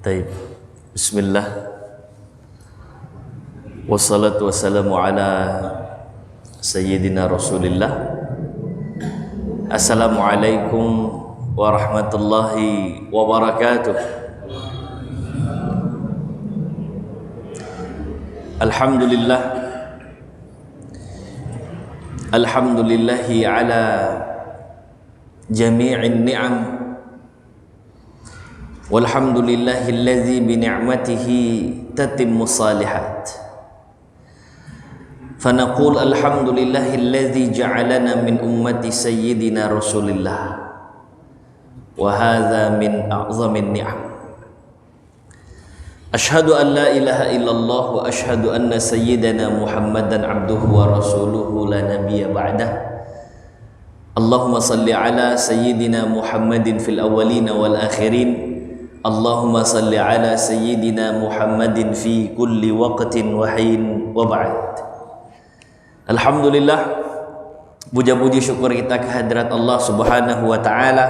Taib. Bismillah. Wassalatu wassalamu ala Sayyidina Rasulillah. Assalamualaikum warahmatullahi wabarakatuh. Alhamdulillah. Alhamdulillahi ala jami'in ni'am. Walhamdulillahilladzi bi ni'matihi tatimmu salihat. Fanaqul alhamdulillahilladzi ja'alana min ummati sayyidina Rasulillah. Wa hadza min a'zamin ni'am. Ashhadu an la ilaha illallah wa ashhadu anna sayyidana Muhammadan abduhu wa rasuluhu la nabiyya ba'dah. Allahumma salli ala sayyidina Muhammadin fil awwalina wal akhirin. Allahumma salli ala sayyidina Muhammadin fi kulli waqtin wa hin wa ba'd. Alhamdulillah, puja-puji syukur kita kehadirat Allah Subhanahu wa taala.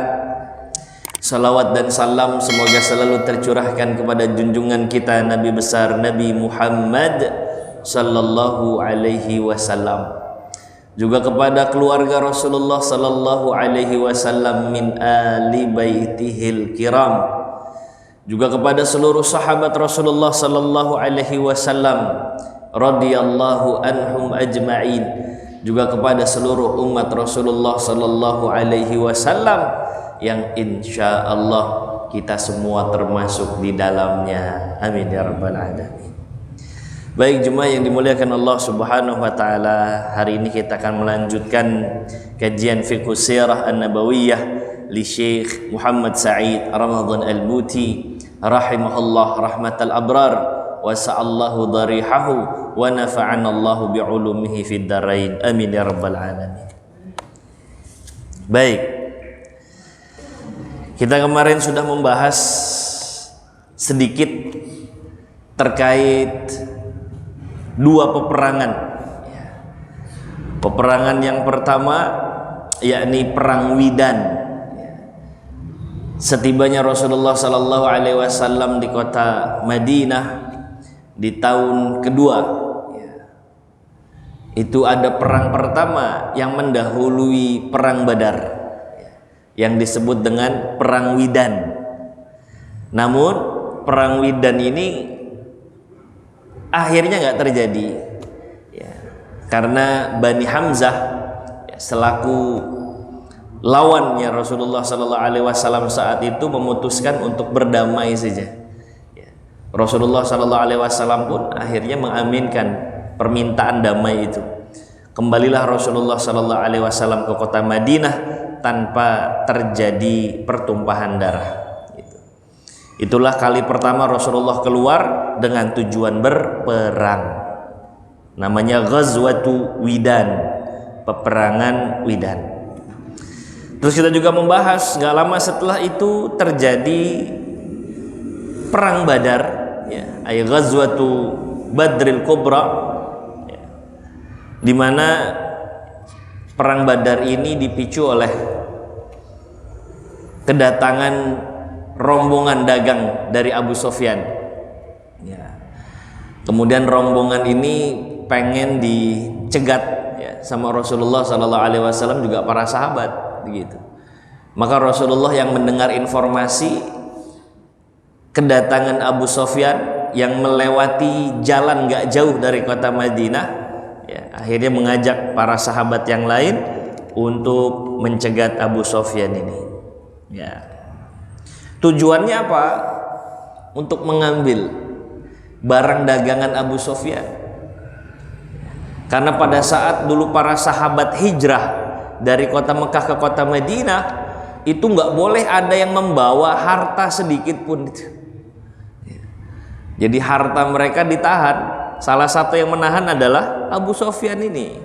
Salawat dan salam semoga selalu tercurahkan kepada junjungan kita Nabi besar Nabi Muhammad sallallahu alaihi wasallam, juga kepada keluarga Rasulullah sallallahu alaihi wasallam min ali baitihil kiram, juga kepada seluruh sahabat Rasulullah sallallahu alaihi wasallam radhiyallahu anhum ajma'in, juga kepada seluruh umat Rasulullah sallallahu alaihi wasallam yang insyaallah kita semua termasuk di dalamnya. Amin ya rabbal alamin. Baik jemaah yang dimuliakan Allah Subhanahu wa taala, hari ini kita akan melanjutkan kajian fiqh sirah an-nabawiyah li Syekh Muhammad Sa'id Ramadan Al-Buti rahimahullah rahmatal abrar wa sa'allahu darihahu wa nafa'ana Allahu bi'ulumihi fid darain. Amin ya rabbal alamin. Baik, kita kemarin sudah membahas sedikit terkait dua peperangan. Peperangan yang pertama yakni perang Widan. Setibanya Rasulullah sallallahu alaihi wasallam di kota Madinah di tahun kedua, itu ada perang pertama yang mendahului perang Badar yang disebut dengan perang Widan. Namun perang Widan ini akhirnya nggak terjadi ya, karena Bani Hamzah ya, selaku lawannya Rasulullah sallallahu alaihi wasallam saat itu memutuskan untuk berdamai saja ya. Rasulullah sallallahu alaihi wasallam pun akhirnya mengaminkan permintaan damai itu. Kembalilah Rasulullah sallallahu alaihi wasallam ke kota Madinah tanpa terjadi pertumpahan darah. Itulah kali pertama Rasulullah keluar dengan tujuan berperang. Namanya Ghazwatu Widan, peperangan Widan. Terus kita juga membahas nggak lama setelah itu terjadi perang Badar, ya, ay Ghazwatu Badril Kubra, ya, di mana perang Badar ini dipicu oleh kedatangan rombongan dagang dari Abu Sufyan. Ya. Kemudian rombongan ini pengen dicegat ya, sama Rasulullah Sallallahu Alaihi Wasallam juga para sahabat. Begitu. Maka Rasulullah yang mendengar informasi kedatangan Abu Sufyan yang melewati jalan gak jauh dari kota Madinah, ya, akhirnya mengajak para sahabat yang lain untuk mencegat Abu Sufyan ini. Ya. Tujuannya apa? Untuk mengambil barang dagangan Abu Sufyan. Karena pada saat dulu para sahabat hijrah dari kota Mekah ke kota Madinah, itu nggak boleh ada yang membawa harta sedikit pun. Jadi harta mereka ditahan. Salah satu yang menahan adalah Abu Sufyan ini.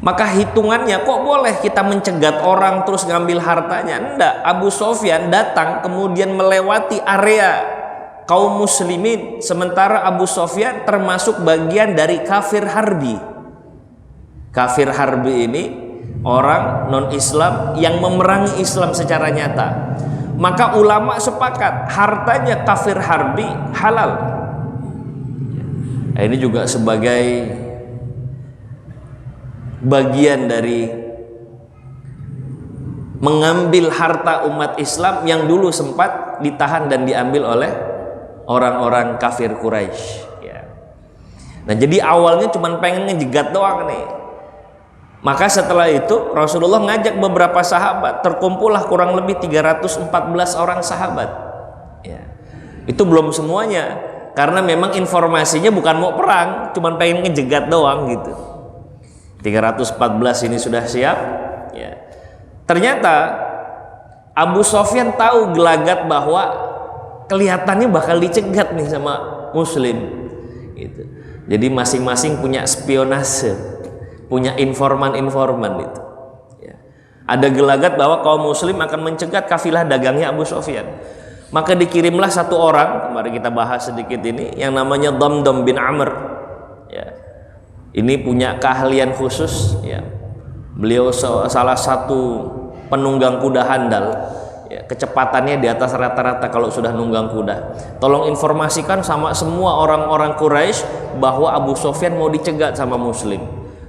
Maka hitungannya, kok boleh kita mencegat orang terus ngambil hartanya? Enggak, Abu Sufyan datang kemudian melewati area kaum muslimin, sementara Abu Sufyan termasuk bagian dari kafir harbi. Kafir harbi ini orang non-Islam yang memerangi Islam secara nyata. maka ulama sepakat hartanya kafir harbi halal. Nah, ini juga sebagai bagian dari mengambil harta umat Islam yang dulu sempat ditahan dan diambil oleh orang-orang kafir Quraisy. Nah, jadi awalnya cuma pengen ngejegat doang nih. Maka setelah itu Rasulullah ngajak beberapa sahabat, terkumpullah kurang lebih 314 orang sahabat. Ya. Itu belum semuanya, karena memang informasinya bukan mau perang, cuma pengen ngejegat doang gitu. 314 ini sudah siap. Ya. Ternyata Abu Sofyan tahu gelagat bahwa kelihatannya bakal dicegat nih sama Muslim. Gitu. Jadi masing-masing punya spionase, punya informan-informan itu. Ya. Ada gelagat bahwa kaum Muslim akan mencegat kafilah dagangnya Abu Sofyan. Maka dikirimlah satu orang, mari kita bahas sedikit ini, yang namanya Damdam bin Amr. Ya. Ini punya keahlian khusus. Ya. Beliau salah satu penunggang kuda handal. Ya, kecepatannya di atas rata-rata kalau sudah nunggang kuda. Tolong informasikan sama semua orang-orang Quraisy bahwa Abu Sofyan mau dicegat sama Muslim.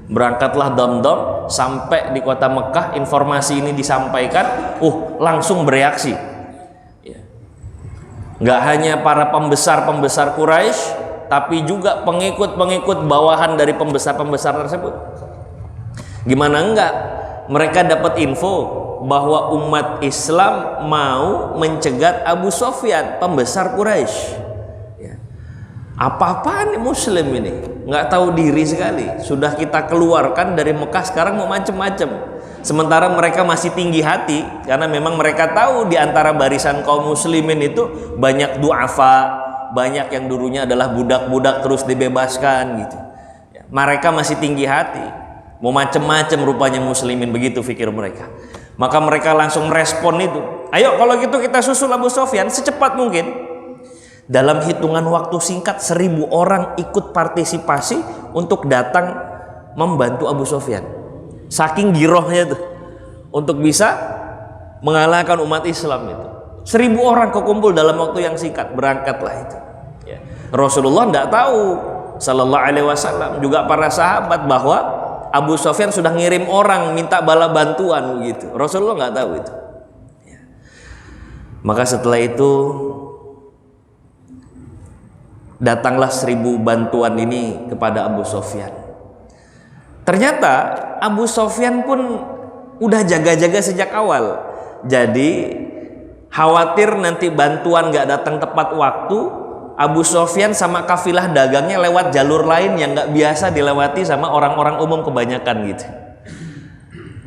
Berangkatlah Damdam sampai di kota Mekah, informasi ini disampaikan, langsung bereaksi. Ya. Nggak hanya para pembesar-pembesar Quraisy, tapi juga pengikut-pengikut bawahan dari pembesar-pembesar tersebut. Gimana enggak? Mereka dapat info bahwa umat Islam mau mencegat Abu Sofyan, pembesar Quraisy. Ya. Apa-apaan nih Muslim ini? Nggak tahu diri sekali. Sudah kita keluarkan dari Mekah, sekarang mau macem-macem. Sementara mereka masih tinggi hati, karena memang mereka tahu di antara barisan kaum Muslimin itu banyak du'afa, banyak yang dulunya adalah budak-budak terus dibebaskan gitu. Ya. Mereka masih tinggi hati, mau macem-macem rupanya Muslimin, begitu pikir mereka. Maka mereka langsung merespon itu. Ayo kalau gitu kita susul Abu Sofyan secepat mungkin. Dalam hitungan waktu singkat 1000 orang ikut partisipasi untuk datang membantu Abu Sofyan. Saking girohnya tuh untuk bisa mengalahkan umat Islam itu. 1000 orang kekumpul dalam waktu yang singkat, berangkatlah itu. Ya. Rasulullah tidak tahu Sallallahu Alaihi Wasallam, juga para sahabat, bahwa Abu Sofyan sudah ngirim orang minta bala bantuan begitu. Rasulullah nggak tahu itu. Ya. Maka setelah itu datanglah 1000 bantuan ini kepada Abu Sofyan. Ternyata Abu Sofyan pun udah jaga-jaga sejak awal. Jadi khawatir nanti bantuan nggak datang tepat waktu, Abu Sofyan sama kafilah dagangnya lewat jalur lain yang nggak biasa dilewati sama orang-orang umum kebanyakan gitu.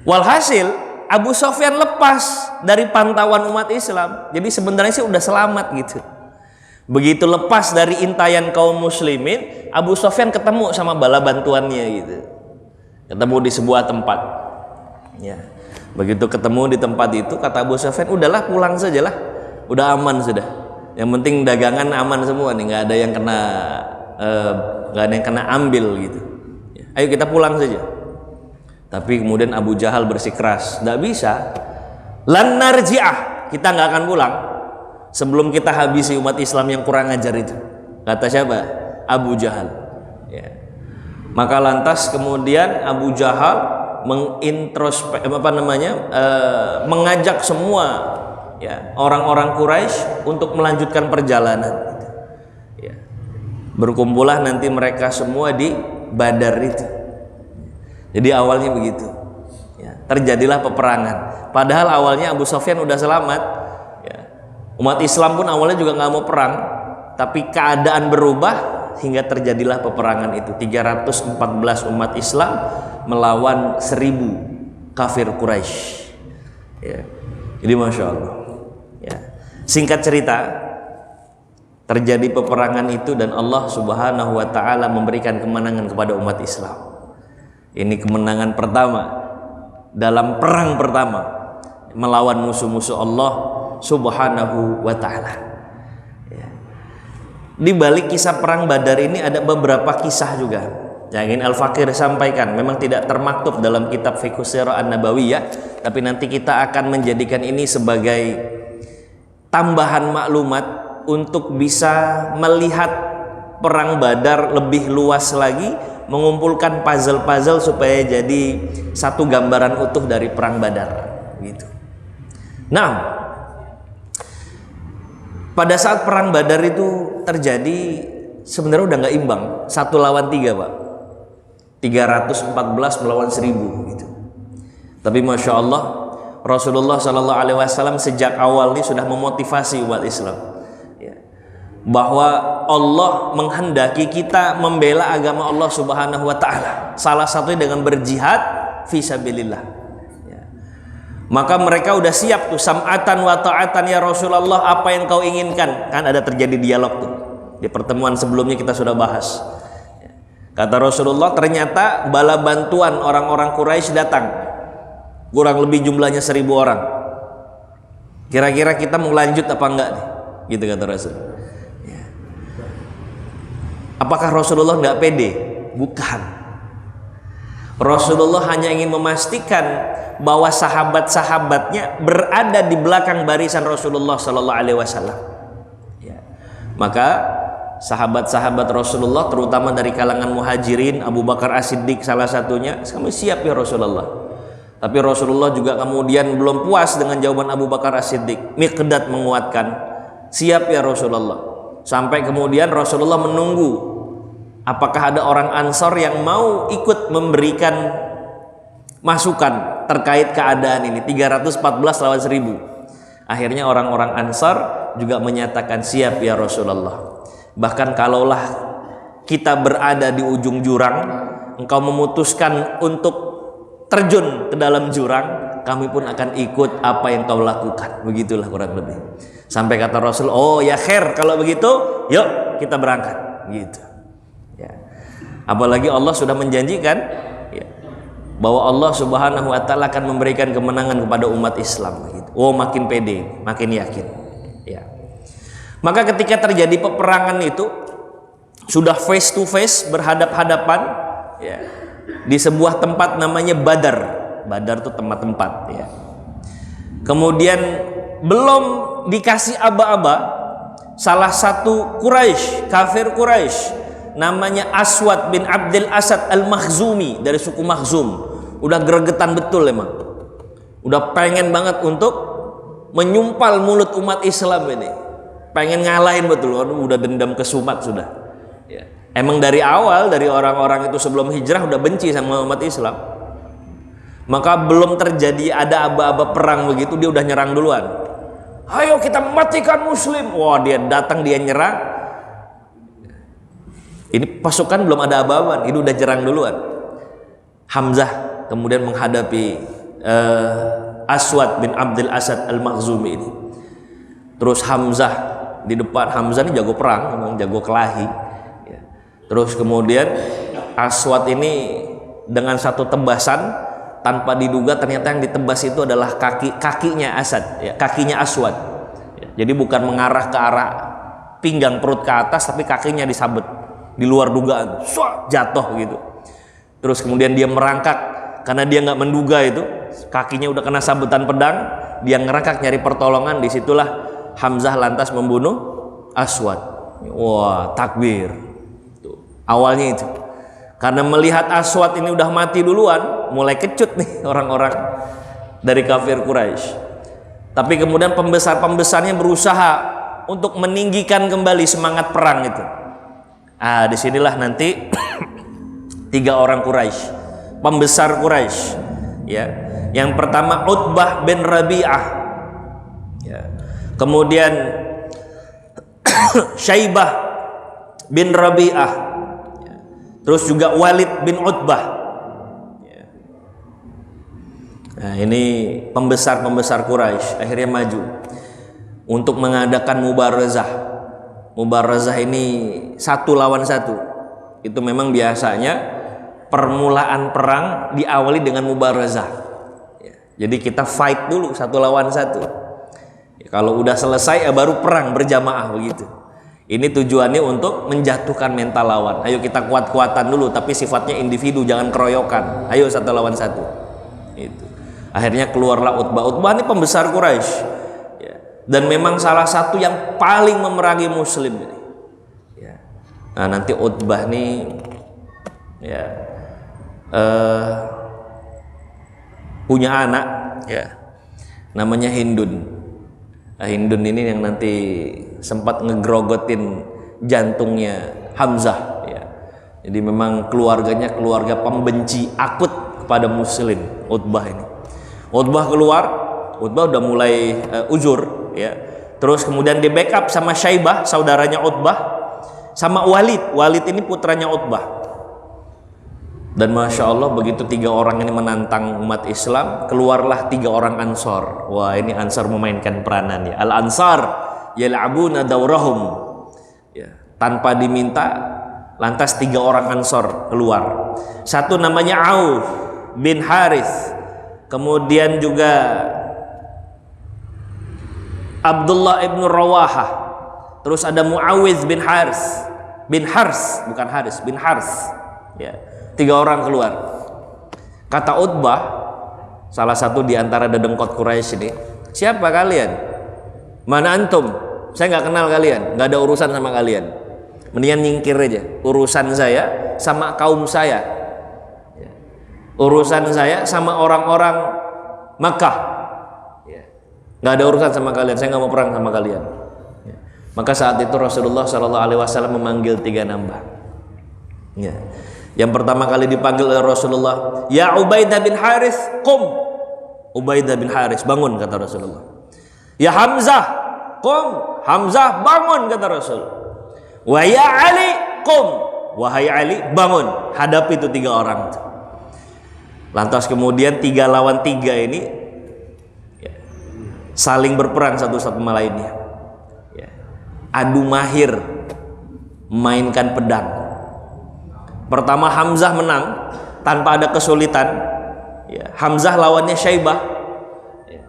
Walhasil Abu Sofyan lepas dari pantauan umat Islam. Jadi sebenarnya sih udah selamat gitu. Begitu lepas dari intayan kaum muslimin, Abu Sofyan ketemu sama bala bantuannya gitu. Ketemu di sebuah tempat. Ya. Begitu ketemu di tempat itu, kata Abu Sofyan, udahlah pulang sajalah, udah aman sudah. Yang penting dagangan aman semua nih, nggak ada yang kena ambil gitu. Ayo kita pulang saja. Tapi kemudian Abu Jahal bersikeras, nggak bisa. Lan narji'ah, kita nggak akan pulang sebelum kita habisi umat Islam yang kurang ajar itu. Kata siapa? Abu Jahal. Ya. Maka lantas kemudian Abu Jahal mengajak semua ya orang-orang Quraisy untuk melanjutkan perjalanan. Ya. Berkumpullah nanti mereka semua di Badar itu. Jadi awalnya begitu. Ya. Terjadilah peperangan. Padahal awalnya Abu Sofyan udah selamat. Ya. Umat Islam pun awalnya juga nggak mau perang, tapi keadaan berubah hingga terjadilah peperangan itu. 314 umat Islam melawan 1000 kafir Quraisy. Ya. Jadi masya Allah. Ya. Singkat cerita, terjadi peperangan itu dan Allah Subhanahu wa Ta'ala memberikan kemenangan kepada umat Islam. Ini kemenangan pertama dalam perang pertama melawan musuh-musuh Allah Subhanahu wa Ta'ala. Ya. Di balik kisah perang Badar ini ada beberapa kisah juga yang ingin Al-Fakir sampaikan. Memang tidak termaktub dalam kitab Fiqh Sirah An-Nabawiyah, tapi nanti kita akan menjadikan ini sebagai tambahan maklumat untuk bisa melihat perang Badar lebih luas lagi, mengumpulkan puzzle-puzzle supaya jadi satu gambaran utuh dari perang Badar gitu. Nah, pada saat perang Badar itu terjadi sebenarnya udah nggak imbang, 1 lawan 3 Pak, 314 melawan 1000 gitu. Tapi Masya Allah, Rasulullah Shallallahu Alaihi Wasallam sejak awal ini sudah memotivasi umat Islam ya, bahwa Allah menghendaki kita membela agama Allah Subhanahu Wa Taala. Salah satunya dengan berjihad fisabilillah. Ya. Maka mereka udah siap tuh, sam'atan wa ta'atan ya Rasulullah, apa yang kau inginkan. Kan ada terjadi dialog tuh di pertemuan sebelumnya, kita sudah bahas. Ya. Kata Rasulullah, ternyata bala bantuan orang-orang Quraisy datang. Kurang lebih jumlahnya 1000 orang. Kira-kira kita mau lanjut apa enggak nih? Gitu kata Rasul. Ya. Apakah Rasulullah enggak pede? Bukan. Rasulullah hanya ingin memastikan bahwa sahabat-sahabatnya berada di belakang barisan Rasulullah Sallallahu Alaihi Wasallam. Ya. Maka sahabat-sahabat Rasulullah, terutama dari kalangan muhajirin, Abu Bakar As-Siddiq salah satunya, kami siap ya Rasulullah. Tapi Rasulullah juga kemudian belum puas dengan jawaban Abu Bakar As-Siddiq. Miqdad menguatkan, siap ya Rasulullah. Sampai kemudian Rasulullah menunggu apakah ada orang Ansor yang mau ikut memberikan masukan terkait keadaan ini, 314 lawan 1000. Akhirnya orang-orang Ansar juga menyatakan siap ya Rasulullah. Bahkan kalaulah kita berada di ujung jurang, engkau memutuskan untuk terjun ke dalam jurang, kami pun akan ikut apa yang kau lakukan. Begitulah kurang lebih. Sampai kata Rasul, oh ya khair kalau begitu, yuk kita berangkat. Gitu. Ya. Apalagi Allah sudah menjanjikan ya, bahwa Allah Subhanahu Wa Taala akan memberikan kemenangan kepada umat Islam. Gitu. Oh makin pede, makin yakin. Ya. Maka ketika terjadi peperangan itu, sudah face to face, berhadap-hadapan, ya, di sebuah tempat namanya Badar. Badar itu tempat-tempat ya. Kemudian belum dikasih aba-aba, salah satu Quraisy, kafir Quraisy, namanya Aswad bin Abdul Asad Al-Makhzumi, dari suku Makhzum, udah gregetan betul emang. Udah pengen banget untuk menyumpal mulut umat Islam ini. Pengen ngalahin betul, udah dendam kesumat sudah. Ya. Emang dari awal, dari orang-orang itu sebelum hijrah udah benci sama umat Islam. Maka belum terjadi ada aba-aba perang begitu, dia udah nyerang duluan. Ayo kita matikan muslim. Wah, dia datang, dia nyerang. Ini pasukan belum ada aba-aban, itu udah nyerang duluan. Hamzah kemudian menghadapi Aswad bin Abdul Asad Al-Makhzumi ini. Terus Hamzah di depan. Hamzah ini jago perang, memang jago kelahi. Terus kemudian Aswad ini dengan satu tebasan tanpa diduga, ternyata yang ditebas itu adalah kakinya Asad, ya, kakinya Aswad. Ya, jadi bukan mengarah ke arah pinggang perut ke atas, tapi kakinya disabet di luar dugaan, jatuh gitu. Terus kemudian dia merangkak karena dia nggak menduga itu kakinya udah kena sabetan pedang, dia ngerangkak nyari pertolongan. Disitulah Hamzah lantas membunuh Aswad. Wah, takbir. Awalnya itu karena melihat Aswad ini udah mati duluan, mulai kecut nih orang-orang dari kafir Quraisy. Tapi kemudian pembesar-pembesarnya berusaha untuk meninggikan kembali semangat perang itu. Disinilah nanti 3 orang Quraisy, pembesar Quraisy, ya. Yang pertama Utbah bin Rabi'ah, ya. Kemudian Syaibah bin Rabi'ah. Terus juga Walid bin Utbah. Nah, ini pembesar-pembesar Quraisy akhirnya maju untuk mengadakan mubarazah. Mubarazah ini 1 lawan 1. Itu memang biasanya permulaan perang diawali dengan mubarazah. Jadi kita fight dulu 1 lawan 1. Kalau udah selesai baru perang berjamaah begitu. Ini tujuannya untuk menjatuhkan mental lawan. Ayo kita kuat-kuatan dulu, tapi sifatnya individu, jangan keroyokan. Ayo 1 lawan 1. Itu. Akhirnya keluarlah Utbah. Utbah ini pembesar Quraisy. Ya. dan memang salah satu yang paling memerangi muslim ini. Ya. Nah, nanti Utbah nih ya punya anak ya namanya Hindun. Nah, Hindun ini yang nanti sempat ngegrogotin jantungnya Hamzah ya. Jadi memang keluarganya keluarga pembenci akut kepada muslim. Utbah ini, Utbah keluar, Utbah udah mulai uzur ya. Terus kemudian di backup sama Syaibah, saudaranya Utbah, sama Walid. Walid ini putranya Utbah. Dan Masya Allah, begitu 3 orang ini menantang umat Islam, keluarlah 3 orang Ansor. Wah, ini Ansor memainkan peranan ya. Al-Ansar yal'abuna daurahum ya. Tanpa diminta, lantas 3 orang Ansor keluar. Satu namanya Auf bin Harith, kemudian juga Abdullah ibn Rawahah, terus ada Muawiz bin Haris, bukan Haris, bin Haris ya. 3 orang keluar. Kata Utbah, salah satu di antara dedengkot Quraisy ini, siapa kalian? Mana antum? Saya nggak kenal kalian, nggak ada urusan sama kalian. Mendingan nyingkir aja. Urusan saya sama kaum saya. Urusan saya sama orang-orang Makkah. Nggak ada urusan sama kalian. Saya nggak mau perang sama kalian. Maka saat itu Rasulullah SAW memanggil 3 nambah. Ya. Yang pertama kali dipanggil oleh Rasulullah, ya Ubaidah bin Haris, qum. Ubaidah bin Haris, bangun, kata Rasulullah. Ya Hamzah, qum. Hamzah, bangun, kata Rasul. Wa ya Ali, qum. Wahai Ali, bangun. Hadapi itu 3 orang. Lantas kemudian 3 lawan 3 ini ya, saling berperang satu sama lainnya. Ya. Adu mahir, mainkan pedang. Pertama Hamzah menang tanpa ada kesulitan ya. Hamzah lawannya Syaibah ya.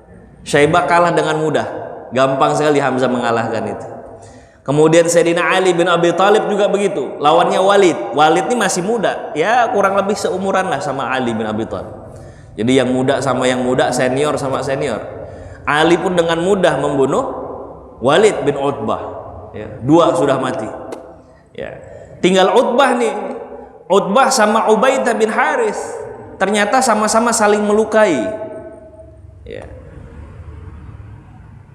Syaibah kalah dengan mudah, gampang sekali Hamzah mengalahkan itu. Kemudian Sayyidina Ali bin Abi Thalib juga begitu, lawannya Walid. Walid ini masih muda ya, kurang lebih seumuran lah sama Ali bin Abi Thalib. Jadi yang muda sama yang muda, senior sama senior. Ali pun dengan mudah membunuh Walid bin Utbah ya. 2 sudah mati ya. Tinggal Utbah nih. Utbah sama Ubaidah bin Haris ternyata sama-sama saling melukai ya.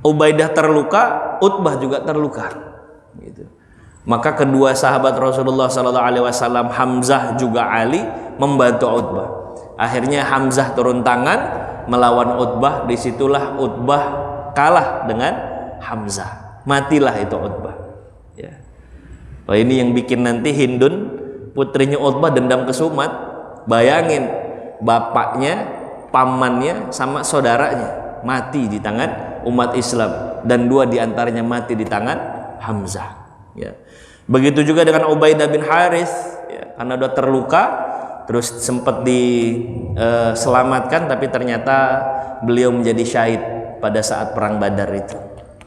Ubaidah terluka, Utbah juga terluka gitu. Maka kedua sahabat Rasulullah SAW, Hamzah juga Ali, membantu Utbah. Akhirnya Hamzah turun tangan melawan Utbah. Disitulah Utbah kalah dengan Hamzah, matilah itu Utbah ya. Oh, ini yang bikin nanti Hindun putrinya Utbah dendam kesumat. Bayangin, bapaknya, pamannya, sama saudaranya mati di tangan umat Islam, dan 2 diantaranya mati di tangan Hamzah ya. Begitu juga dengan Ubaidah bin Haris ya, karena udah terluka, terus sempat diselamatkan, tapi ternyata beliau menjadi syahid pada saat perang Badar itu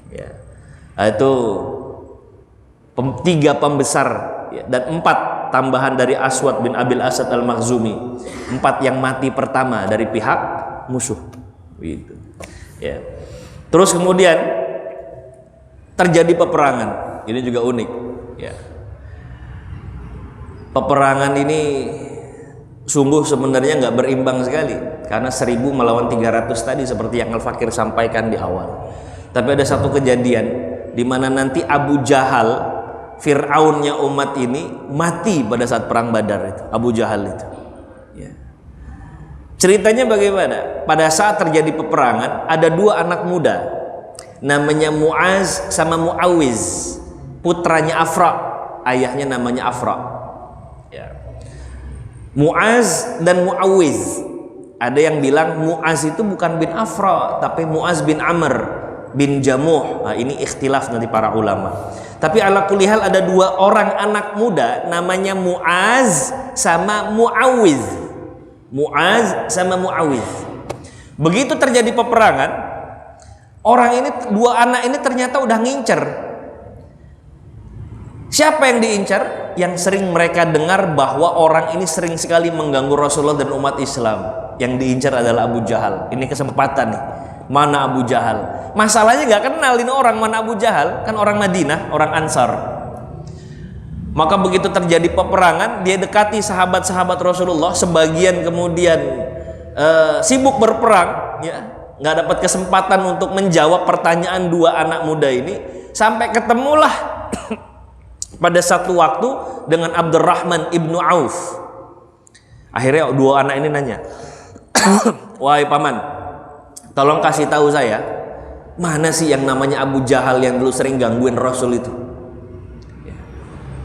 ya. Nah, itu 3 pembesar ya, dan 4 tambahan dari Aswad bin Abil Asad al-Makhzumi, 4 yang mati pertama dari pihak musuh gitu ya. Terus kemudian terjadi peperangan, ini juga unik ya. Peperangan ini sungguh sebenarnya nggak berimbang sekali, karena 1000 melawan 300 tadi seperti yang Al-Fakir sampaikan di awal. Tapi ada satu kejadian di mana nanti Abu Jahal, Fir'aunnya umat ini, mati pada saat perang Badar itu, Abu Jahal itu ya. Ceritanya bagaimana? Pada saat terjadi peperangan, ada 2 anak muda namanya Muaz sama Muawiz, putranya Afra, ayahnya namanya Afra ya. Muaz dan Muawiz, ada yang bilang Muaz itu bukan bin Afra, tapi Muaz bin Amr bin Jamuh. Nah, ini ikhtilaf nanti para ulama. Tapi ala kulli hal ada 2 orang anak muda namanya Muaz sama Muawiz. Muaz sama Muawiz. Begitu terjadi peperangan, orang ini, 2 anak ini ternyata udah ngincer. Siapa yang diincar? Yang sering mereka dengar bahwa orang ini sering sekali mengganggu Rasulullah dan umat Islam. Yang diincar adalah Abu Jahal. Ini kesempatan nih. mana Abu Jahal. Masalahnya nggak kenal ini orang mana Abu Jahal, kan orang Madinah, orang Ansar. Maka begitu terjadi peperangan, dia dekati sahabat-sahabat Rasulullah, sebagian kemudian sibuk berperang, ya, nggak dapat kesempatan untuk menjawab pertanyaan dua anak muda ini, sampai ketemulah pada satu waktu dengan Abdurrahman ibnu Auf. Akhirnya dua anak ini nanya, wahai paman, tolong kasih tahu saya, mana sih yang namanya Abu Jahal yang dulu sering gangguin Rasul itu?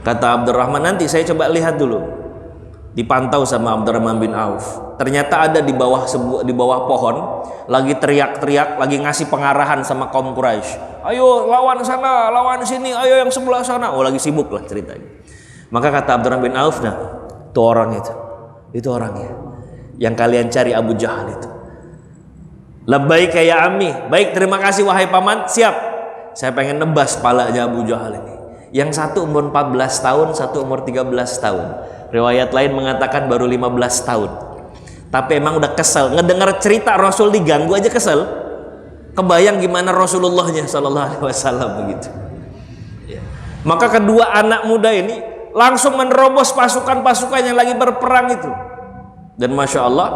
Kata Abdurrahman, nanti saya coba lihat dulu. Dipantau sama Abdurrahman bin Auf. Ternyata ada di bawah pohon, lagi teriak-teriak, lagi ngasih pengarahan sama kaum Quraisy. Ayo lawan sana, lawan sini, ayo yang sebelah sana. Oh, lagi sibuk lah ceritanya. Maka kata Abdurrahman bin Auf, nah, itu orang itu orangnya yang kalian cari, Abu Jahal itu. Labbaik ya ammi. Baik, terima kasih wahai paman, siap. Saya pengen nebas palanya Abu Jahal ini. Yang satu umur 14 tahun, satu umur 13 tahun. Riwayat lain mengatakan baru 15 tahun. Tapi emang udah kesel, ngedengar cerita Rasul diganggu aja kesel. Kebayang gimana Rasulullahnya sallallahu alaihi wasallam begitu. Ya. Maka kedua anak muda ini langsung menerobos pasukan-pasukan yang lagi berperang itu. Dan Masya Allah,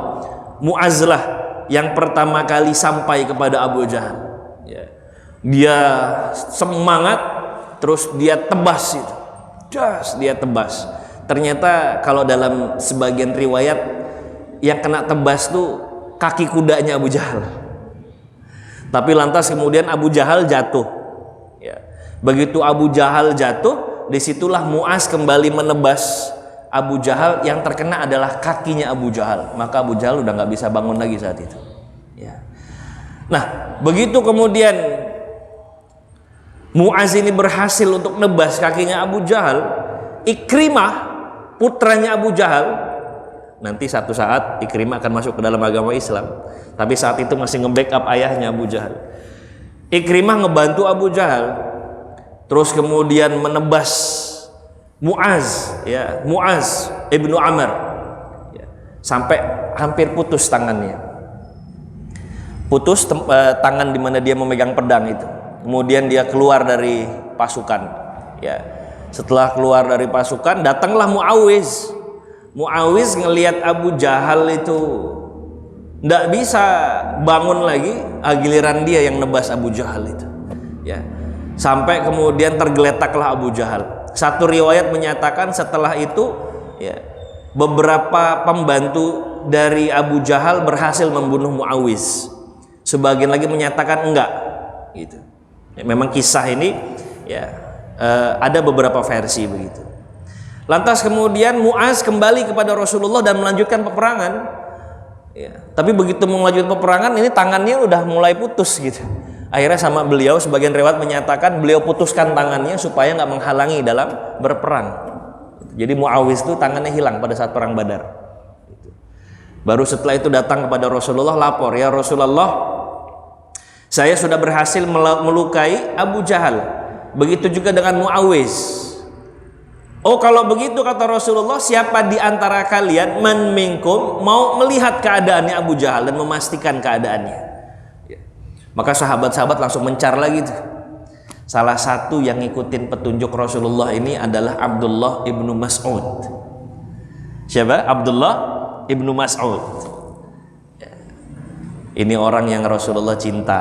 Mu'azlah yang pertama kali sampai kepada Abu Jahal. Ya. Dia semangat, terus dia tebas itu, dia tebas. Ternyata kalau dalam sebagian riwayat yang kena tebas tuh kaki kudanya Abu Jahal. Tapi lantas kemudian Abu Jahal jatuh. Ya. Begitu Abu Jahal jatuh, disitulah Mu'az kembali menebas Abu Jahal. Yang terkena adalah kakinya Abu Jahal. Maka Abu Jahal udah nggak bisa bangun lagi saat itu. Ya. Nah, begitu kemudian Mu'az ini berhasil untuk nebas kakinya Abu Jahal, Ikrimah putranya Abu Jahal, nanti satu saat Ikrimah akan masuk ke dalam agama Islam, tapi saat itu masih nge-backup ayahnya Abu Jahal. Ikrimah ngebantu Abu Jahal, terus kemudian menebas Mu'az, ya, Mu'az ibnu Amr, ya, sampai hampir putus tangannya, putus tangan di mana dia memegang pedang itu. Kemudian dia keluar dari pasukan, ya. Setelah keluar dari pasukan, datanglah Muawiz. Muawiz ngelihat Abu Jahal itu nggak bisa bangun lagi, giliran dia yang nebas Abu Jahal itu, ya. Sampai kemudian tergeletaklah Abu Jahal. Satu riwayat menyatakan setelah itu, ya, beberapa pembantu dari Abu Jahal berhasil membunuh Muawiz. Sebagian lagi menyatakan enggak, gitu. Ya, memang kisah ini, ya, ada beberapa versi begitu. Lantas kemudian Mu'az kembali kepada Rasulullah dan melanjutkan peperangan. Ya, tapi begitu melanjutkan peperangan, ini tangannya udah mulai putus gitu. Akhirnya sama beliau, sebagian riwayat menyatakan beliau putuskan tangannya supaya nggak menghalangi dalam berperang. Jadi Muawiz itu tangannya hilang pada saat perang Badar. Baru setelah itu datang kepada Rasulullah, lapor, ya Rasulullah, saya sudah berhasil melukai Abu Jahal. Begitu juga dengan Muawiz. Oh, kalau begitu kata Rasulullah, siapa di antara kalian man minkum mau melihat keadaannya Abu Jahal dan memastikan keadaannya? Ya. Maka sahabat-sahabat langsung mencar lagi tuh. Salah satu yang ngikutin petunjuk Rasulullah ini adalah Abdullah ibnu Mas'ud. Siapa? Abdullah ibnu Mas'ud. Ini orang yang Rasulullah cinta,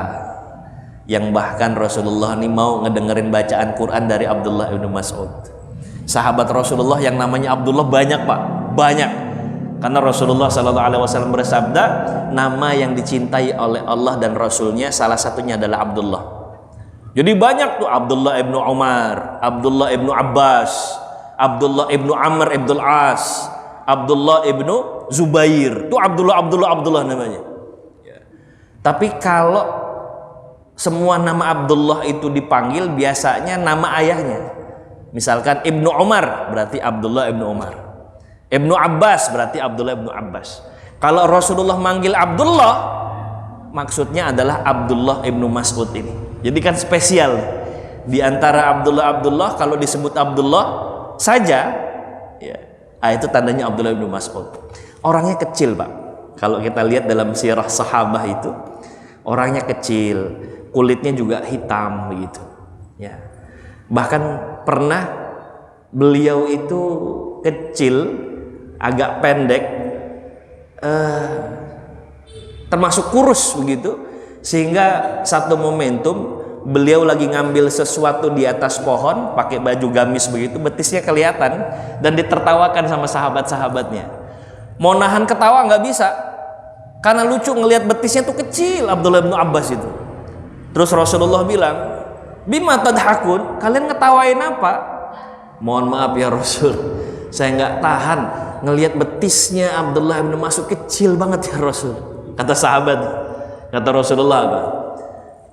yang bahkan Rasulullah ini mau ngedengerin bacaan Quran dari Abdullah ibnu Mas'ud. Sahabat Rasulullah yang namanya Abdullah banyak, Pak, banyak. Karena Rasulullah SAW bersabda, nama yang dicintai oleh Allah dan Rasulnya salah satunya adalah Abdullah. Jadi banyak tuh, Abdullah ibnu Umar, Abdullah ibnu Abbas, Abdullah ibnu Amr ibnul As, Abdullah ibnu Zubair. Tuh Abdullah namanya. Tapi kalau semua nama Abdullah itu dipanggil, biasanya nama ayahnya. Misalkan Ibnu Umar berarti Abdullah Ibnu Umar, Ibnu Abbas berarti Abdullah Ibnu Abbas. Kalau Rasulullah manggil Abdullah, maksudnya adalah Abdullah Ibnu Mas'ud ini. Jadi kan spesial. Di antara Abdullah, kalau disebut Abdullah saja, ya, itu tandanya Abdullah Ibnu Mas'ud. Orangnya kecil, Pak. Kalau kita lihat dalam sirah sahabah itu, orangnya kecil, kulitnya juga hitam begitu. Ya. Bahkan pernah beliau itu kecil, agak pendek, termasuk kurus begitu, sehingga satu momentum beliau lagi ngambil sesuatu di atas pohon, pakai baju gamis begitu, betisnya kelihatan dan ditertawakan sama sahabat-sahabatnya. Mau nahan ketawa nggak bisa, karena lucu ngelihat betisnya tuh kecil Abdullah bin Abbas itu. Terus Rasulullah bilang, bima tadhakun, kalian ngetawain apa? Mohon maaf ya Rasul, saya nggak tahan ngelihat betisnya Abdullah bin Mas'ud kecil banget ya Rasul. Kata sahabat, kata Rasulullah apa?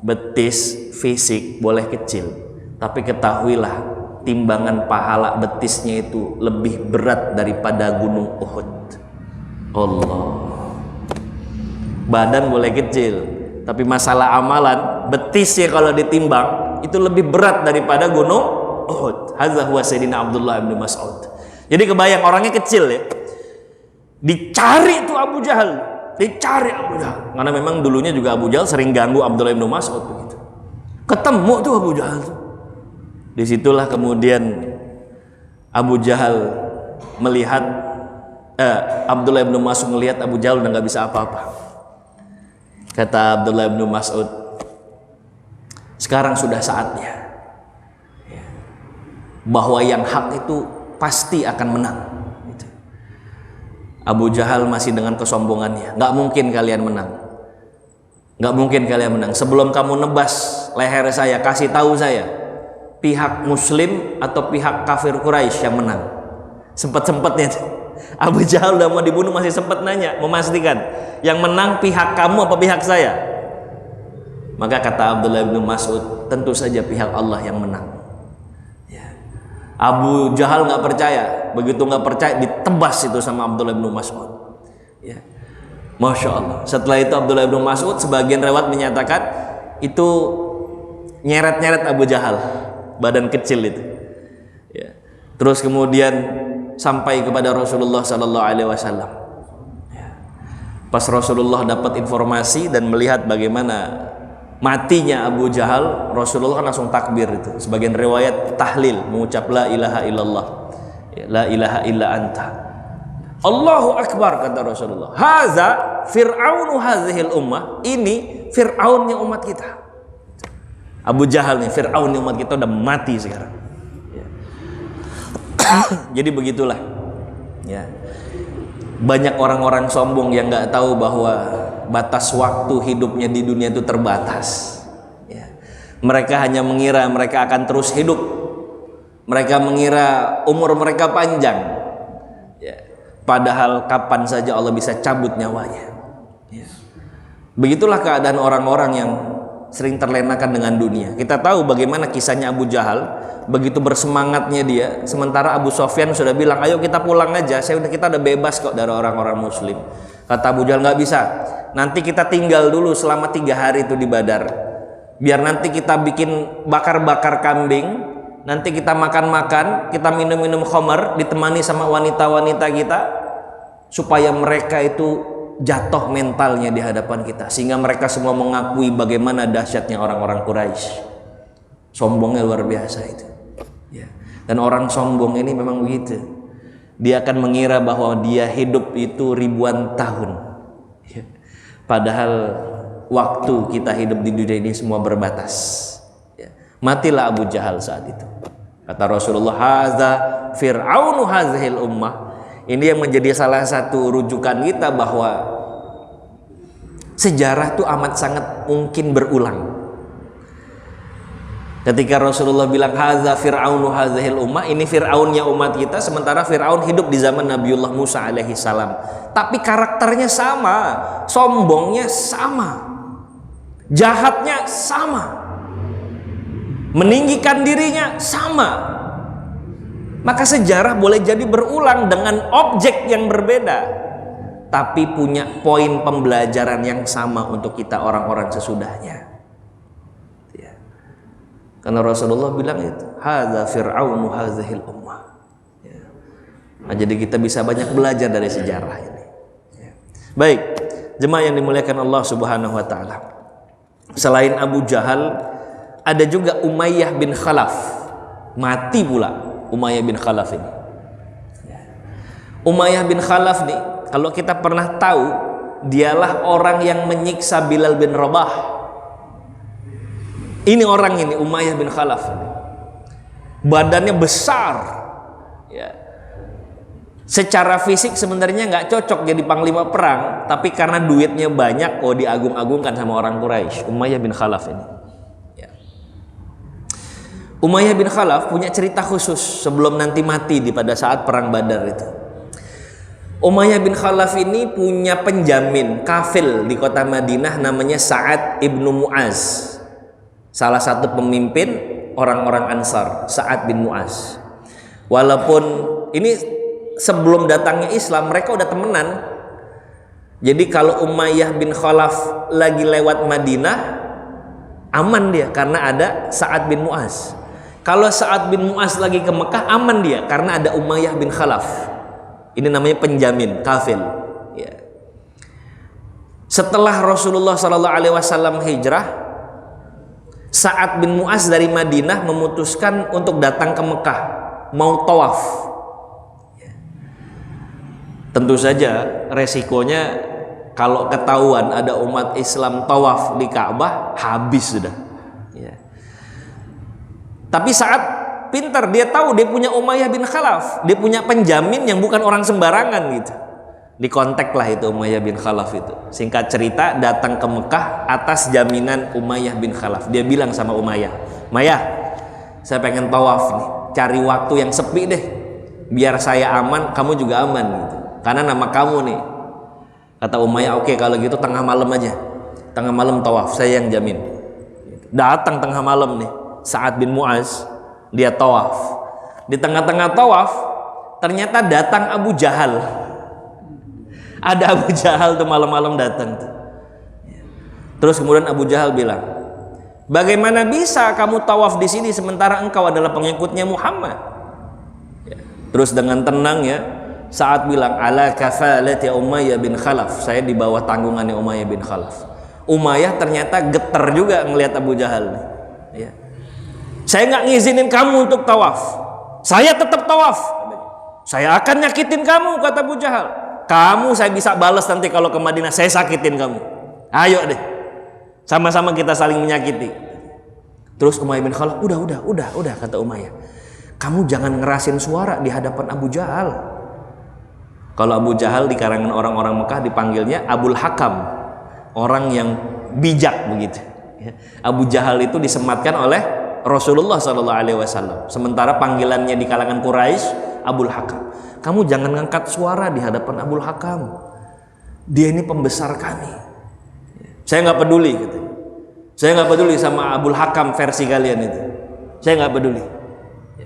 Betis fisik boleh kecil, tapi ketahuilah timbangan pahala betisnya itu lebih berat daripada gunung Uhud. Allah. Badan boleh kecil, tapi masalah amalan, betisnya kalau ditimbang itu lebih berat daripada gunung Uhud. Hadza huwa Sayyidina Abdullah bin Mas'ud. Jadi kebayang orangnya kecil ya, dicari tuh Abu Jahal, dicari Abu Jahal, karena memang dulunya juga Abu Jahal sering ganggu Abdullah bin Mas'ud begitu. Ketemu tuh Abu Jahal tuh. Disitulah kemudian Abu Jahal melihat Abdullah bin Mas'ud melihat Abu Jahal udah nggak bisa apa-apa. Kata Abdullah bin Mas'ud, sekarang sudah saatnya bahwa yang hak itu pasti akan menang. Abu Jahal masih dengan kesombongannya, nggak mungkin kalian menang, nggak mungkin kalian menang. Sebelum kamu nebas leher saya, kasih tahu saya pihak Muslim atau pihak kafir Quraisy yang menang. Sempet-sempetnya Abu Jahal udah mau dibunuh masih sempat nanya, memastikan yang menang pihak kamu apa pihak saya. Maka kata Abdullah bin Mas'ud, tentu saja pihak Allah yang menang. Abu Jahal nggak percaya, begitu nggak percaya ditebas itu sama Abdullah bin Mas'ud. Ya. Masya Allah. Setelah itu Abdullah bin Mas'ud, sebagian riwayat menyatakan itu nyeret-nyeret Abu Jahal, badan kecil itu. Ya. Terus kemudian sampai kepada Rasulullah Sallallahu Alaihi Wasallam. Ya. Pas Rasulullah dapat informasi dan melihat bagaimana matinya Abu Jahal, Rasulullah kan langsung takbir itu. Sebagian riwayat tahlil, mengucap la ilaha illallah, la ilaha illa anta, Allahu akbar, kata Rasulullah. Haza fir'aunu hazihil ummah, ini Fir'aunnya umat kita. Abu Jahal nih, Fir'aunnya umat kita udah mati sekarang. Ya. Jadi begitulah. Ya. Banyak orang-orang sombong yang nggak tahu bahwa batas waktu hidupnya di dunia itu terbatas. Ya. Mereka hanya mengira mereka akan terus hidup. Mereka mengira umur mereka panjang. Ya. Padahal kapan saja Allah bisa cabut nyawanya. Ya. Begitulah keadaan orang-orang yang sering terlenakan dengan dunia. Kita tahu bagaimana kisahnya Abu Jahal. Begitu bersemangatnya dia, sementara Abu Sofyan sudah bilang, ayo kita pulang aja, kita udah bebas kok dari orang-orang Muslim. Kata Abu Jahal, nggak bisa, nanti kita tinggal dulu selama 3 hari itu di Badar, biar nanti kita bikin bakar-bakar kambing, nanti kita makan-makan, kita minum-minum khamar, ditemani sama wanita-wanita kita, supaya mereka itu jatuh mentalnya di hadapan kita, sehingga mereka semua mengakui bagaimana dahsyatnya orang-orang Quraisy. Sombongnya luar biasa itu. Ya. Dan orang sombong ini memang begitu. Dia akan mengira bahwa dia hidup itu ribuan tahun. Ya. Padahal waktu kita hidup di dunia ini semua berbatas. Ya. Matilah Abu Jahal saat itu. Kata Rasulullah, haza fir'aunu hazihil ummah. Ini yang menjadi salah satu rujukan kita bahwa sejarah itu amat sangat mungkin berulang. Ketika Rasulullah bilang haza fir'aunu hazihil ummah, ini Fir'aunnya umat kita, sementara Fir'aun hidup di zaman Nabiullah Musa alaihi salam. Tapi karakternya sama, sombongnya sama, jahatnya sama, meninggikan dirinya sama. Maka sejarah boleh jadi berulang dengan objek yang berbeda, tapi punya poin pembelajaran yang sama untuk kita orang-orang sesudahnya. Karena Rasulullah bilang itu, hadza fir'aunu hazihil ummah. Ya. Nah, jadi kita bisa banyak belajar dari sejarah ini. Ya. Baik, jemaah yang dimuliakan Allah Subhanahu wa taala. Selain Abu Jahal, ada juga Umayyah bin Khalaf. Mati pula Umayyah bin Khalaf ini. Umayyah bin Khalaf nih, kalau kita pernah tahu, dialah orang yang menyiksa Bilal bin Rabah. Ini orang ini, Umayyah bin Khalaf. Badannya besar, ya. Secara fisik sebenarnya nggak cocok jadi panglima perang, tapi karena duitnya banyak, diagung-agungkan sama orang Quraisy. Umayyah bin Khalaf ini. Ya. Umayyah bin Khalaf punya cerita khusus sebelum nanti mati pada saat perang Badar itu. Umayyah bin Khalaf ini punya penjamin kafil di kota Madinah namanya Sa'ad ibnu Mu'az. Salah satu pemimpin orang-orang Ansar, Sa'ad bin Mu'az. Walaupun ini sebelum datangnya Islam, mereka udah temenan. Jadi kalau Umayyah bin Khalaf lagi lewat Madinah, aman dia karena ada Sa'ad bin Mu'az. Kalau Sa'ad bin Mu'az lagi ke Mekah, aman dia karena ada Umayyah bin Khalaf. Ini namanya penjamin, kafil. Ya. Setelah Rasulullah SAW hijrah, Sa'ad bin Mu'az dari Madinah memutuskan untuk datang ke Mekah, mau tawaf. Ya. Tentu saja resikonya kalau ketahuan ada umat Islam tawaf di Ka'bah, habis sudah. Ya. Tapi Sa'ad pintar, dia tahu dia punya Umayyah bin Khalaf, dia punya penjamin yang bukan orang sembarangan gitu. Dikontak lah itu Umayyah bin Khalaf itu. Singkat cerita, datang ke Mekah atas jaminan Umayyah bin Khalaf. Dia bilang sama Umayyah, "Maya, saya pengen tawaf nih, cari waktu yang sepi deh, biar saya aman, kamu juga aman gitu. Karena nama kamu nih." Kata Umayyah, "Oke, kalau gitu tengah malam aja, tengah malam tawaf, saya yang jamin." Datang tengah malam nih Sa'ad bin Mu'az, dia tawaf. Di tengah-tengah tawaf ternyata datang Abu Jahal. Ada Abu Jahal tuh malam-malam datang tuh. Terus kemudian Abu Jahal bilang, "Bagaimana bisa kamu tawaf di sini sementara engkau adalah pengikutnya Muhammad?" Ya. Terus dengan tenang ya, Sa'ad bilang, "Ala kafalati Umayyah bin Khalaf." Saya di bawah tanggungannya Umayyah bin Khalaf. Umayyah ternyata getar juga ngelihat Abu Jahal. Ya. "Saya nggak ngizinin kamu untuk tawaf. Saya tetap tawaf. Saya akan nyakitin kamu," kata Abu Jahal. "Kamu saya bisa balas nanti kalau ke Madinah, saya sakitin kamu. Ayo deh, sama-sama kita saling menyakiti." Terus Umayyah bin Khalaf, udah, kata Umayyah. "Kamu jangan ngerasin suara di hadapan Abu Jahal." Kalau Abu Jahal di kalangan orang-orang Mekah dipanggilnya Abul Hakam, orang yang bijak begitu. Abu Jahal itu disematkan oleh Rasulullah SAW. Sementara panggilannya di kalangan Quraisy Abul Hakam. "Kamu jangan ngangkat suara di hadapan Abul Hakam. Dia ini pembesar kami. Saya nggak peduli," katanya. "Saya nggak peduli sama Abul Hakam versi kalian itu. Saya nggak peduli.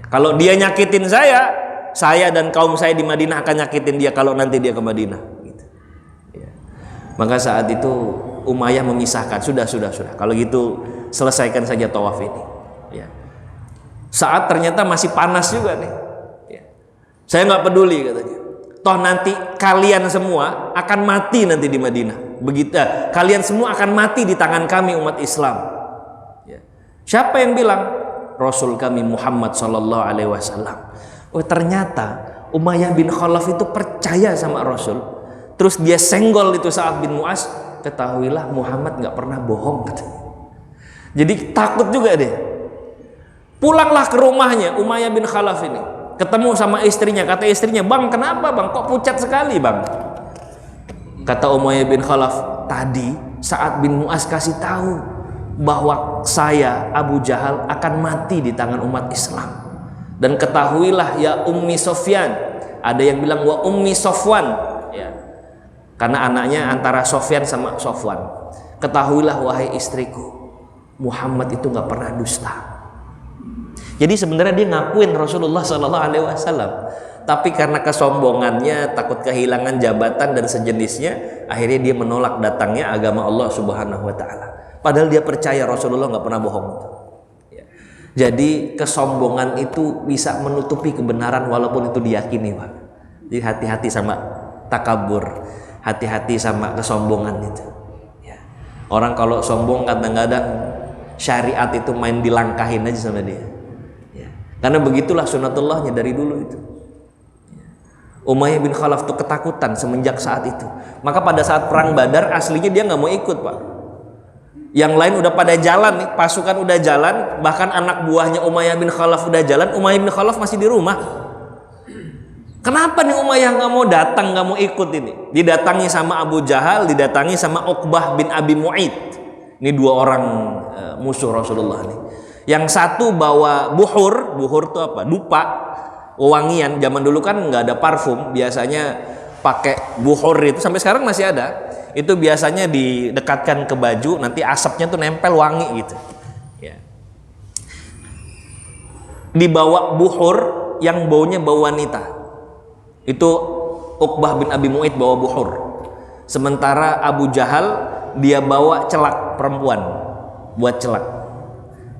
Kalau dia nyakitin saya dan kaum saya di Madinah akan nyakitin dia kalau nanti dia ke Madinah." Gitu. Ya. Maka saat itu Umayyah memisahkan, sudah. Kalau gitu selesaikan saja tawaf ini. Ya. Saat ternyata masih panas juga nih. Ya. "Saya nggak peduli," katanya. "Toh nanti kalian semua akan mati nanti di Madinah. Begitu, kalian semua akan mati di tangan kami umat Islam." Ya. Siapa yang bilang? Rasul kami Muhammad SAW. Oh, ternyata Umayyah bin Khalaf itu percaya sama Rasul. Terus dia senggol itu Sa'ad bin Mu'az. "Ketahuilah Muhammad nggak pernah bohong," katanya. Jadi takut juga deh. Pulanglah ke rumahnya Umayyah bin Khalaf ini, ketemu sama istrinya. Kata istrinya, "Bang, kenapa bang? Kok pucat sekali bang?" Kata Umayyah bin Khalaf, "Tadi Sa'ad bin Mu'az kasih tahu bahwa saya Abu Jahal akan mati di tangan umat Islam. Dan ketahuilah ya Ummi Sofyan." Ada yang bilang wa Ummi Sofwan, ya, karena anaknya antara Sofyan sama Sofwan. "Ketahuilah wahai istriku, Muhammad itu nggak pernah dusta." Jadi sebenarnya dia ngakuin Rasulullah SAW, tapi karena kesombongannya, takut kehilangan jabatan dan sejenisnya, akhirnya dia menolak datangnya agama Allah Subhanahu Wa Taala. Padahal dia percaya Rasulullah nggak pernah bohong. Jadi kesombongan itu bisa menutupi kebenaran walaupun itu diyakini, Pak. Jadi hati-hati sama takabur, hati-hati sama kesombongan itu. Ya. Orang kalau sombong kadang-kadang syariat itu main dilangkahin aja sama dia. Ya. Karena begitulah sunatullahnya dari dulu itu. Umayyah bin Khalaf tuh ketakutan semenjak saat itu. Maka pada saat perang Badar aslinya dia nggak mau ikut, Pak. Yang lain udah pada jalan nih, pasukan udah jalan, bahkan anak buahnya Umayyah bin Khalaf udah jalan, Umayyah bin Khalaf masih di rumah. Kenapa nih Umayyah nggak mau datang, nggak mau ikut ini? Didatangi sama Abu Jahal, didatangi sama Uqbah bin Abi Mu'id. Ini dua orang musuh Rasulullah nih. Yang satu bawa buhur itu apa? Dupa, wewangian. Zaman dulu kan nggak ada parfum, biasanya pakai buhur itu, sampai sekarang masih ada. Itu biasanya didekatkan ke baju, nanti asapnya tuh nempel wangi gitu. Ya. Dibawa buhur yang baunya bau wanita. Itu Uqbah bin Abi Mu'id bawa buhur. Sementara Abu Jahal dia bawa celak perempuan buat celak.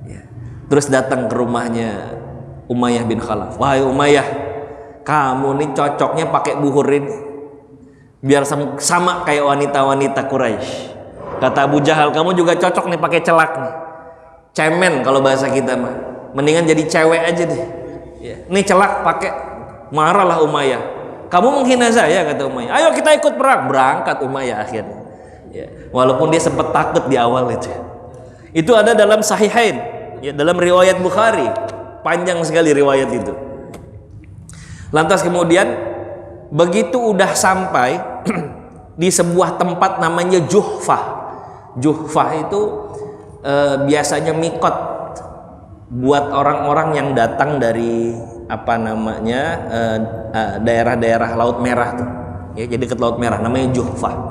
Ya. Terus datang ke rumahnya Umayyah bin Khalaf. Wahai Umayyah, kamu nih cocoknya pakai buhur ini. Biar sama kayak wanita-wanita Quraisy. Kata Abu Jahal, kamu juga cocok nih pakai celak nih. Cemen kalau bahasa kita mah. Mendingan jadi cewek aja deh. Ya. Nih celak pakai. Marahlah Umayyah. Kamu menghina saya, kata Umayyah. Ayo kita ikut perang. Berangkat Umayyah akhirnya. Ya. Walaupun dia sempat takut di awal itu. Itu ada dalam Sahihain, ya, dalam riwayat Bukhari. Panjang sekali riwayat itu. Lantas kemudian begitu udah sampai di sebuah tempat namanya Juhfah. Juhfah itu biasanya mikot buat orang-orang yang datang dari apa namanya daerah-daerah Laut Merah tuh. Ya, jadi ke Laut Merah namanya Juhfah.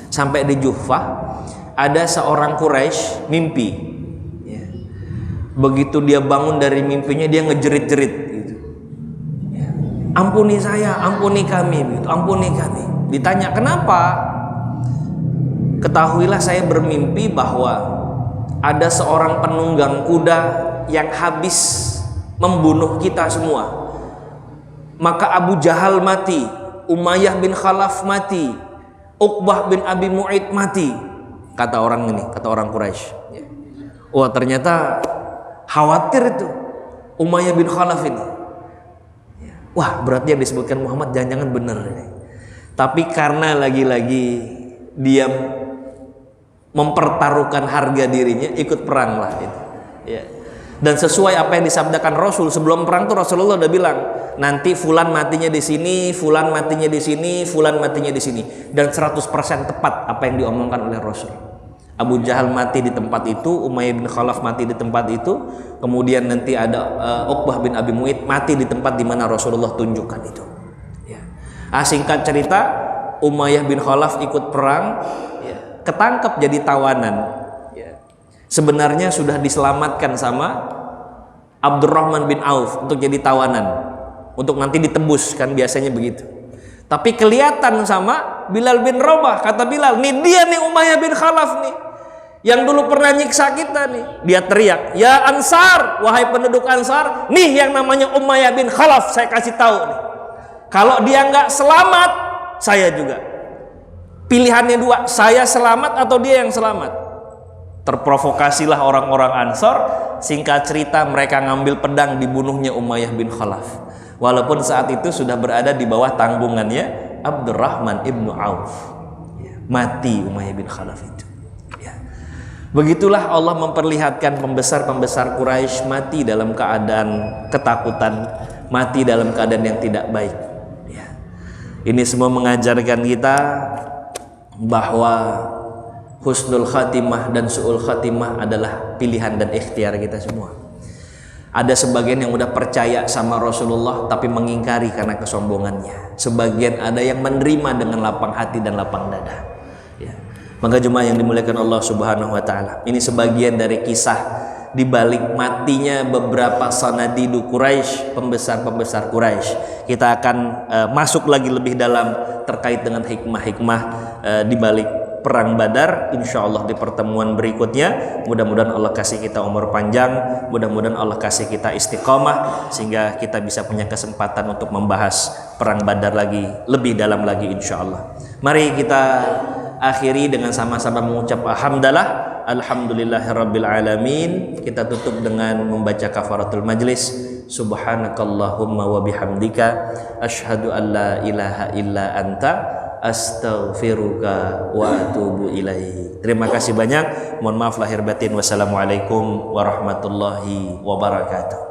Sampai di Juhfah ada seorang Quraisy mimpi. Ya. Begitu dia bangun dari mimpinya dia ngejerit-jerit gitu. Ya. Ampuni saya, ampuni kami, gitu. Ampuni kami. Ditanya kenapa? Ketahuilah saya bermimpi bahwa ada seorang penunggang kuda yang habis membunuh kita semua. Maka Abu Jahal mati, Umayyah bin Khalaf mati, Uqbah bin Abi Mu'id mati. Kata orang ini, kata orang Quraisy. Wah, ternyata khawatir itu Umayyah bin Khalaf ini. Wah, berarti yang disebutkan Muhammad jangan-jangan benar ini. Tapi karena lagi-lagi dia mempertaruhkan harga dirinya, ikut perang lah itu. Ya. Dan sesuai apa yang disabdakan Rasul sebelum perang tuh Rasulullah udah bilang, nanti fulan matinya di sini, fulan matinya di sini, fulan matinya di sini. Dan 100% tepat apa yang diomongkan oleh Rasul. Abu Jahal mati di tempat itu, Umayyah bin Khalaf mati di tempat itu, kemudian nanti ada Uqbah bin Abi Mu'id mati di tempat di mana Rasulullah tunjukkan itu. Ya. Singkat cerita, Umayyah bin Khalaf ikut perang, ya, ketangkep jadi tawanan. Sebenarnya sudah diselamatkan sama Abdurrahman bin Auf untuk jadi tawanan, untuk nanti ditebus, kan biasanya begitu. Tapi kelihatan sama Bilal bin Rabah. Kata Bilal, nih dia nih Umayyah bin Khalaf nih, yang dulu pernah nyiksa kita nih. Dia teriak, ya Ansar, wahai penduduk Ansar, nih yang namanya Umayyah bin Khalaf, saya kasih tahu nih, kalau dia nggak selamat, saya juga. Pilihannya dua, saya selamat atau dia yang selamat. Terprovokasilah orang-orang Ansor. Singkat cerita mereka ngambil pedang, dibunuhnya Umayyah bin Khalaf. Walaupun saat itu sudah berada di bawah tanggungannya Abdurrahman ibnu Auf. Mati Umayyah bin Khalaf itu. Ya. Begitulah Allah memperlihatkan pembesar-pembesar Quraisy mati dalam keadaan ketakutan, mati dalam keadaan yang tidak baik. Ya. Ini semua mengajarkan kita bahwa husnul khatimah dan su'ul khatimah adalah pilihan dan ikhtiar kita semua. Ada sebagian yang udah percaya sama Rasulullah tapi mengingkari karena kesombongannya. Sebagian ada yang menerima dengan lapang hati dan lapang dada. Ya. Maka jemaah yang dimuliakan Allah Subhanahu wa taala, ini sebagian dari kisah di balik matinya beberapa sanadidu Quraisy, pembesar-pembesar Quraisy. Kita akan masuk lagi lebih dalam terkait dengan hikmah-hikmah di balik perang Badar, insya Allah di pertemuan berikutnya. Mudah-mudahan Allah kasih kita umur panjang, mudah-mudahan Allah kasih kita istiqomah sehingga kita bisa punya kesempatan untuk membahas perang Badar lagi lebih dalam lagi insya Allah. Mari kita akhiri dengan sama-sama mengucap alhamdulillahirabbil alamin. Kita tutup dengan membaca kafaratul majlis. Subhanakallahumma wa bihamdika asyhadu an la ilaha illa anta astaghfiruka wa atubu ilaik. Terima kasih banyak. Mohon maaf lahir batin. Wassalamualaikum warahmatullahi wabarakatuh.